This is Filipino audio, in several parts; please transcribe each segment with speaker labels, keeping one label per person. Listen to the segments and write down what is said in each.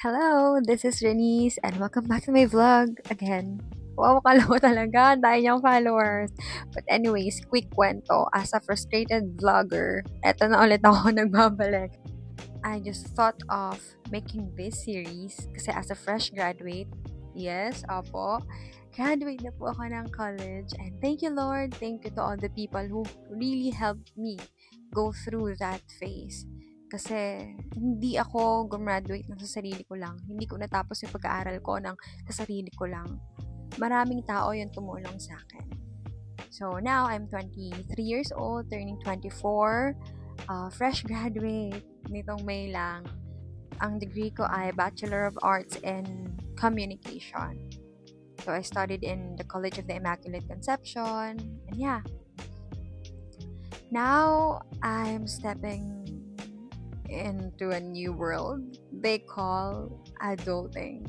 Speaker 1: Hello, this is Renice and welcome back to my vlog again. Wow, akala ko talaga, dahil niyang followers. But anyways, quick kwento. As a frustrated vlogger, eto na ulit ako nagbabalik. I just thought of making this series kasi as a fresh graduate, yes, opo, graduate na po ako ng college. And thank you, Lord. Thank you to all the people who really helped me go through that phase. Kasi hindi ako gumraduate ng sa sarili ko lang. Hindi ko natapos yung pag-aaral ko ng sa sarili ko lang. Maraming tao yung tumulong sa akin. So now, I'm 23 years old, turning 24. Fresh graduate. Nitong May lang. Ang degree ko ay Bachelor of Arts in Communication. So I studied in the College of the Immaculate Conception. And yeah. Now, I'm stepping into a new world they call adulting.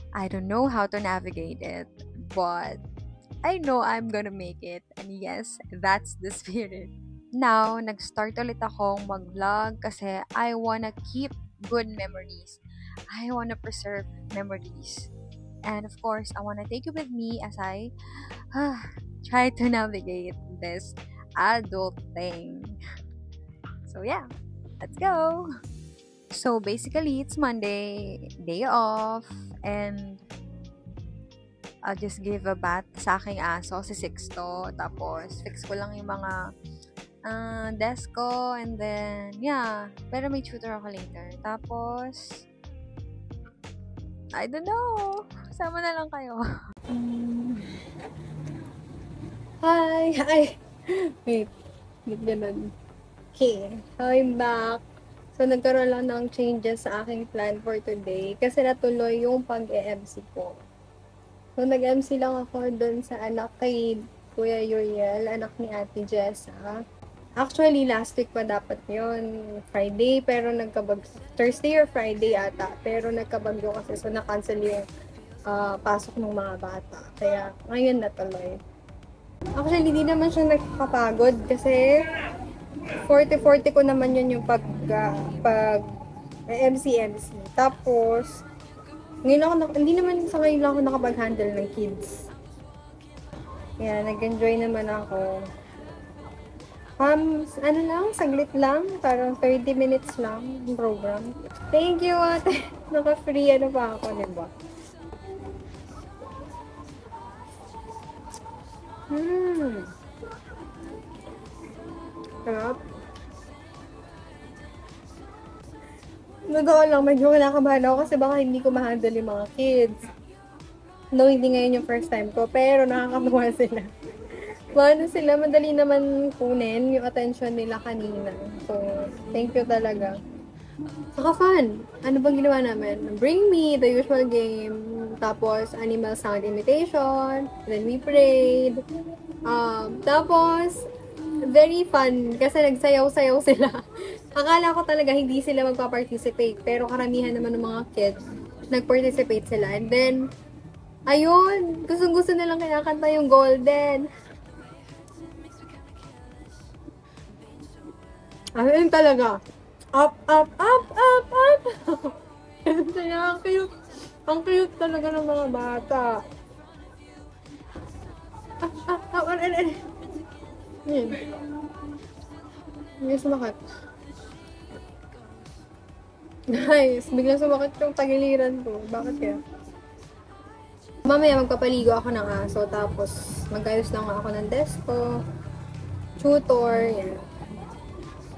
Speaker 1: I don't know how to navigate it, but I know I'm gonna make it. And yes, that's the spirit. Now, nag-start ulit akong mag-vlog kasi I wanna keep good memories. I wanna preserve memories. And of course, I wanna take you with me as I try to navigate this adult thing. So yeah. Let's go! So, basically, it's Monday, day off, and I'll just give a bath sa aking aso, si Sixto. Tapos, fix ko lang yung mga desk ko, and then, yeah. Pero may tutor ako later. Tapos, I don't know. Sama na lang kayo.
Speaker 2: Hi! Hi! Wait. Ba't ganun? Okay, I'm back. So, nagkaroon lang ng changes sa aking plan for today kasi natuloy yung pag-MC ko. So, nag-MC lang ako dun sa anak kay Kuya Yuriel, anak ni Ate Jessa. Actually, last week pa dapat yun, Friday, pero Thursday or Friday ata, pero nagkabagyo kasi so na-cancel yung pasok ng mga bata. Kaya, ngayon natuloy. Actually, hindi naman siya nakakapagod kasi 40-40 ko naman yun yung pag MC. Tapos, ngayon ako, hindi naman sa ngayon lang ako nakapag-handle ng kids. Kaya, nag-enjoy naman ako. Ano lang, saglit lang, parang 30 minutes lang yung program. Thank you, ate. Naka-free, ano pa ako, diba? Sarap. Totoo lang, medyo kinakabahan ako kasi baka hindi ko ma-handle yung mga kids. No, hindi ngayon yung first time ko, pero nakakatuwa sila. Paano sila, madali naman kunin yung attention nila kanina. So, thank you talaga. Saka fun. Ano bang ginawa namin? Bring Me, the usual game. Tapos, animal sound imitation. Then we prayed. Tapos, very fun kasi nagsayaw-sayaw sila. Akala ko talaga hindi sila magpa-participate, pero karamihan naman ng mga kids nag-participate sila. And then, ayun, gustong-gusto nilang kinakanta yung Golden. Ayun talaga. Up, up, up, up, up. Ang cute. Ang cute talaga ng mga bata. Yan. Biglang sumakit. Guys, biglang sumakit yung tagiliran ko. Bakit kaya? Mamaya magpapaligo ako ng aso, tapos magayos lang ako ng desk ko. Tutor, yan.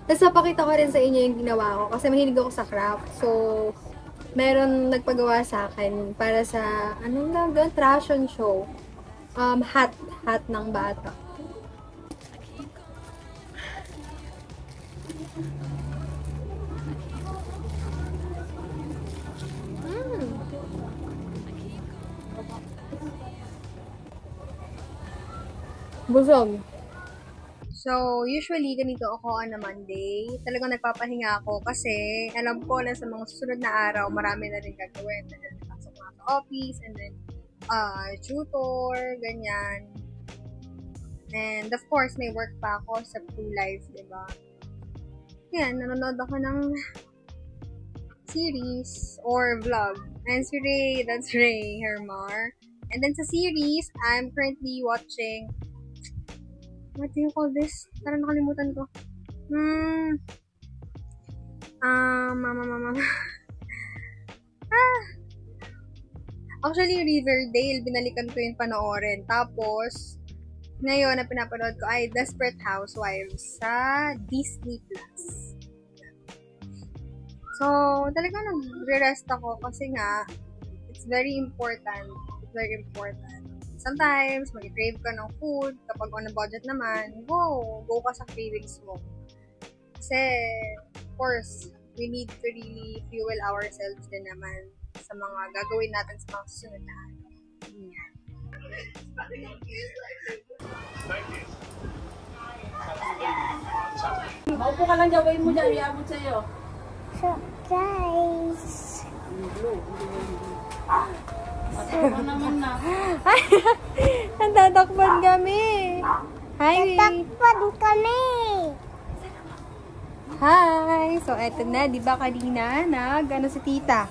Speaker 2: Tapos napakita ko rin sa inyo yung ginawa ko kasi mahilig ako sa craft. So, meron nagpagawa sa akin para sa, anong gagawin? Fashion show. Hat ng bata. Busog.
Speaker 1: So, usually, ganito ako on a Monday. Talagang nagpapahinga ako kasi alam ko na sa mga susunod na araw, marami na rin gagawin. Pasok mga sa office, and then, tutor, ganyan. And of course, may work pa ako sa True Life, diba? Yan, nanonood ako ng series or vlog. And si Ray, that's Ray Hermar. And then sa series, I'm currently watching, what do you call this? Parang nakalimutan ko. Actually, Riverdale, binalikan ko yung panoorin. Tapos, ngayon na pinapanood ko ay Desperate Housewives sa Disney Plus. So, talaga nagre-rest ako kasi nga, it's very important. It's very important. Sometimes, mag-crave ka ng food. Kapag on a budget naman, go ka sa cravings mo. Kasi, of course, we need to really fuel ourselves din naman sa mga gagawin natin sa mga susunod na araw. Yan.
Speaker 3: Maupo ka lang, gawin mo dyan, iabot sa'yo.
Speaker 4: Surprise!
Speaker 3: Matuwa naman na.
Speaker 1: Natatakpan kami! Hi!
Speaker 4: Tatakpan kami!
Speaker 1: Hi! So, eto na, di ba kanina, si tita?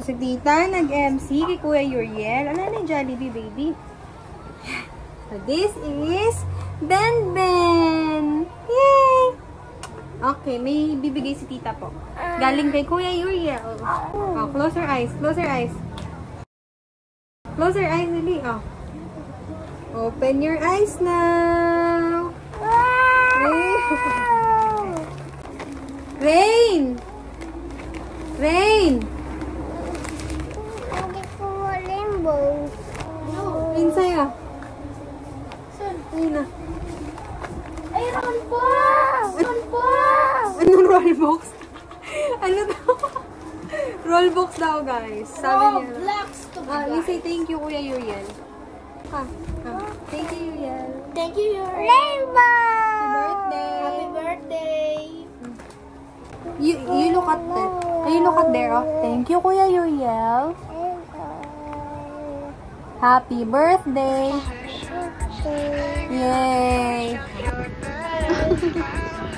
Speaker 1: Si tita, nag-MC kay Kuya Uriel. Ano na yung Jollibee, baby? So, this is Ben Ben! Yay! Okay, may bibigay si tita po. Galing kay Kuya Uriel. Oh, close your eyes. Close your eyes. Close your eyes, Lily. Oh. Open your eyes now. Rain! Rain!
Speaker 4: Hindi ko rainbow.
Speaker 1: Rain sa'yo.
Speaker 3: Saan?
Speaker 1: Ayun na.
Speaker 3: Ay, rollbox! Rollbox!
Speaker 1: Anong rollbox? Ano daw? Rollbox daw, guys. Sabi niya.
Speaker 3: Roblox to
Speaker 1: You say thank you, Kuya Uriel. Thank you, Uriel.
Speaker 3: Thank you, your
Speaker 4: Rainbow!
Speaker 3: Happy birthday!
Speaker 1: You look at that. You look at there, oh. Thank you, Kuya Uriel. Happy birthday. Yay!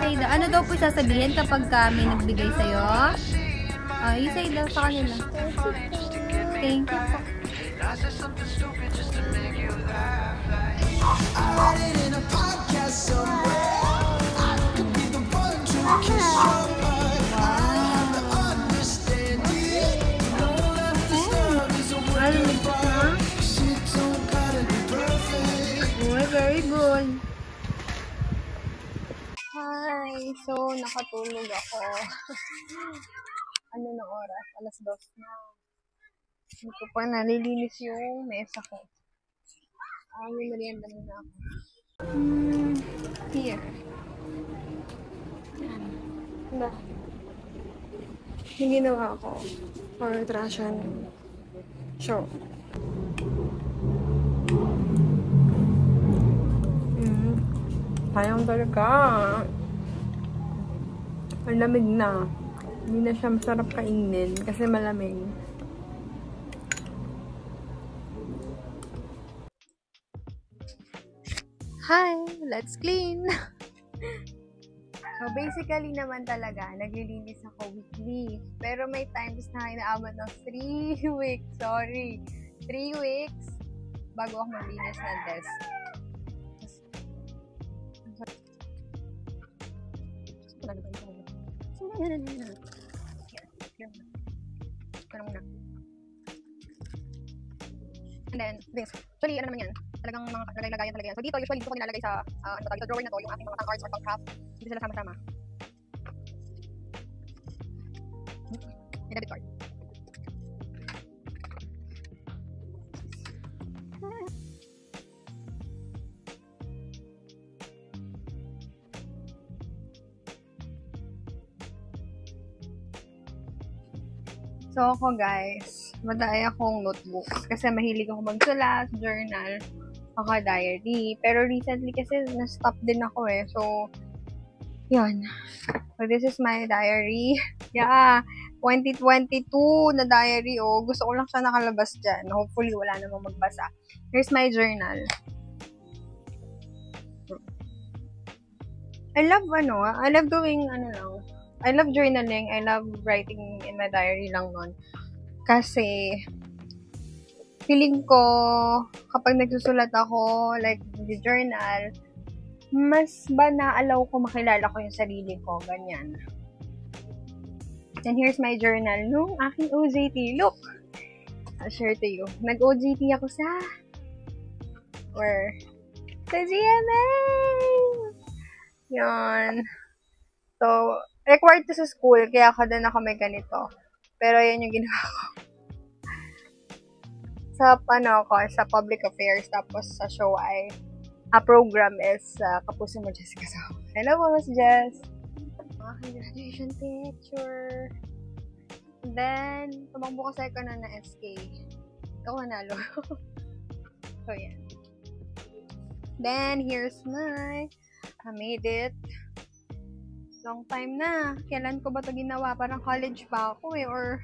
Speaker 1: Sayda, ano daw po sasabihin kapag may nagbigay sa'yo? You say daw sa kanila. Thank you po. Very good. Hi! So, nakatulog ako. Ano na oras? 2:00 na. Hindi ko pa nalilinis yung mesa ko. May merienda muna ako. Here. Ba? Yung ginawa ko for Russian show. Sayang talaga. Ang lamig na. Hindi na siya masarap kainin kasi malamig. Hi! Let's clean! So, basically naman talaga, naglilinis ako weekly. Pero may times na inaabot ng 3 weeks. Sorry. 3 weeks bago ako maglinis ng desk. And then, this. Actually, ano naman yan? Talagang mga lagay-lagayan talaga yan. So, dito, usually, dito ko nilalagay sa, dito, drawer na to, yung aking mga cards or pang-craft. Dito sila sama-sama. May debit card. So, ako guys, madaya akong notebook kasi mahilig ako magsulat, journal, saka diary. Pero recently kasi na-stop din ako eh. So, yun. So, this is my diary. Yeah, 2022 na diary. Oh, gusto ko lang siya nakalabas dyan. Hopefully, wala namang magbasa. Here's my journal. I love doing, I love journaling. I love writing in my diary lang nun. Kasi, feeling ko, kapag nagsusulat ako, like, journal, mas ba na-allow ko makilala ko yung sarili ko, ganyan. And here's my journal nung aking OJT. Look! I'll share to you. Nag-OJT ako sa GMA! Yan. So, required to sa school, kaya ako din ako may ganito. Pero yan yung ginawa ko. Sa public affairs, tapos sa show ay, program is Kapuso Mo Jessica. So, hello po, Miss Jess! Aking graduation picture. Then, tumakbo ko sa ikanon na SK. Ito ko nanalo. So, yan. Then, here's I made it. Long time na. Kailan ko ba ito ginawa? Parang college pa ako or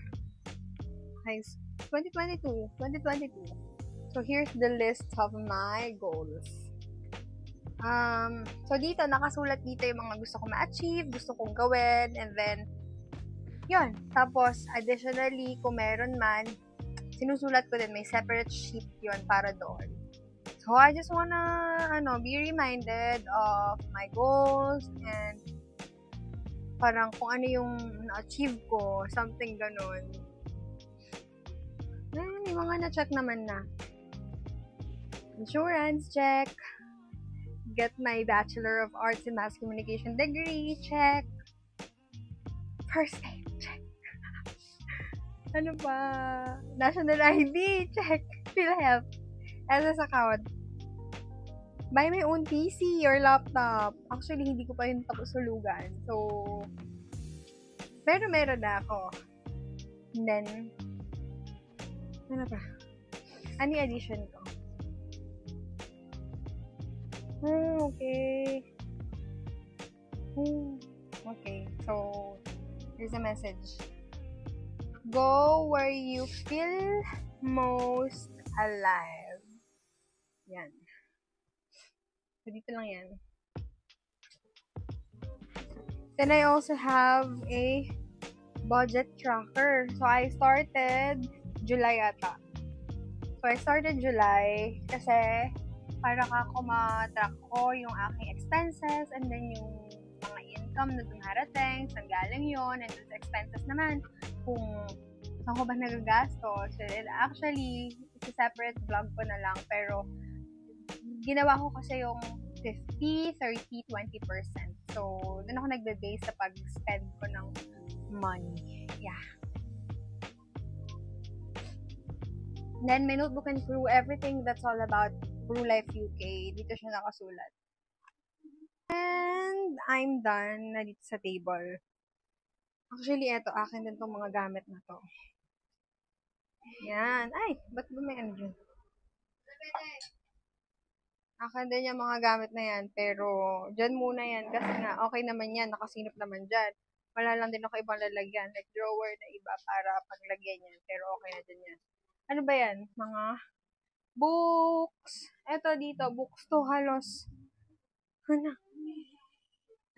Speaker 1: 2022. So, here's the list of my goals. So, dito, nakasulat dito yung mga gusto kong ma-achieve, gusto kong gawin, and then, yun. Tapos, additionally, kung meron man, sinusulat ko din, may separate sheet yun para doon. So, I just wanna, be reminded of my goals, and parang kung ano yung na-achieve ko, something ganun. May mga na-check naman na. Insurance, check. Get my Bachelor of Arts in Mass Communication degree, check. First aid, check. Ano pa? National ID, check. PhilHealth, SS account. Buy my own PC or laptop. Actually, hindi ko pa yun tapos sulugan. So, pero meron na ako. And then, ano pa? Ano yung addition ko? Okay. Okay. So, here's a message. Go where you feel most alive. Yan. So, dito lang yan. Then, I also have a budget tracker. So, I started July ata. So, I started July kasi para ako ma-track ko yung aking expenses and then yung mga income na dumarating, saan galing yun, and those expenses naman, kung saan ko ba nagagastos. So, actually, it's a separate vlog ko na lang, pero ginawa ko kasi yung 50, 30, 20%. So, doon ako nagbe-base sa pag-spend ko ng money. Yeah. Then, my notebook and crew, everything that's all about Crew Life UK. Dito siya nakasulat. And, I'm done na dito sa table. Actually, eto, akin din tong mga gamit na to. Yan. Ay, ba't ba may ano dyan? Akin din yung mga gamit na yan, pero dyan muna yan kasi nga, okay naman yan, nakasinop naman dyan. Wala lang din ako ibang lalagyan, like drawer na iba para paglagyan yan, pero okay na dyan yan. Ano ba yan? Mga books. Eto dito, books to halos. Ano?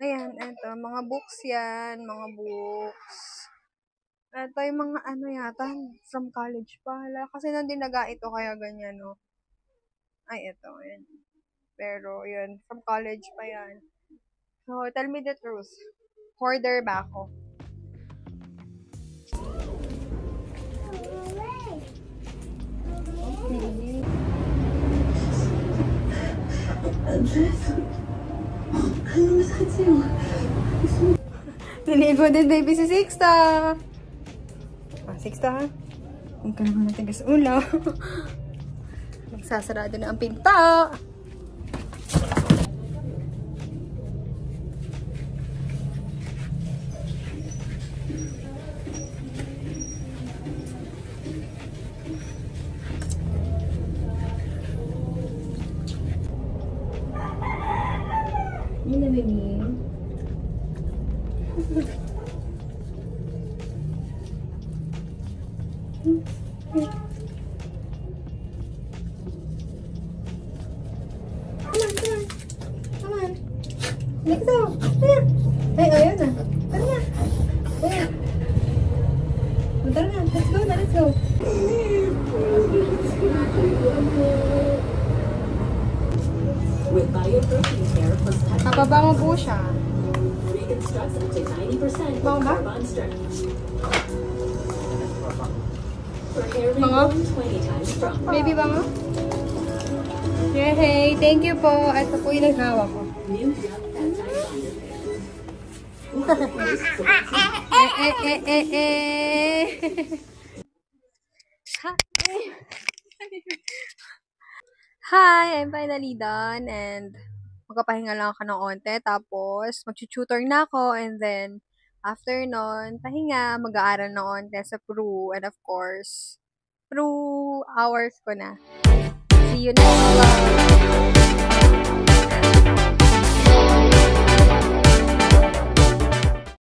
Speaker 1: Ayan, eto, mga books yan, mga books. Eto yung mga ano yata, from college pa. Hala, kasi nandun naga ito, kaya ganyan, no? Ay, eto, ayan. Pero, yun, from college pa yan. So, tell me the truth. Hoarder ba ako? Niligo din, baby, si Sixta. Sixta, ha? Huwag ka naman natigas ulo. Magsasarado na ang pinto. Yun na, baby. Come on. Next up. Ay, ayun na. Ano na?
Speaker 2: go na, let's go.
Speaker 5: With bioprotein care plus
Speaker 2: Papabango po siya.
Speaker 5: reconstructs up to 90%
Speaker 2: Bango ba?
Speaker 5: carbon strength. For hair
Speaker 2: Bango?
Speaker 5: reborn 20 times stronger.
Speaker 2: Baby bango? Yay! Thank you po. Ito po yung naghawa ko.
Speaker 5: New Dove
Speaker 1: Hi, I'm finally done and magpapahinga lang ako ng onte. Tapos, mag-tutor na ako and then, after nun, pahinga, mag-aaral ng onte sa Peru and of course, Peru hours ko na. See you next vlog!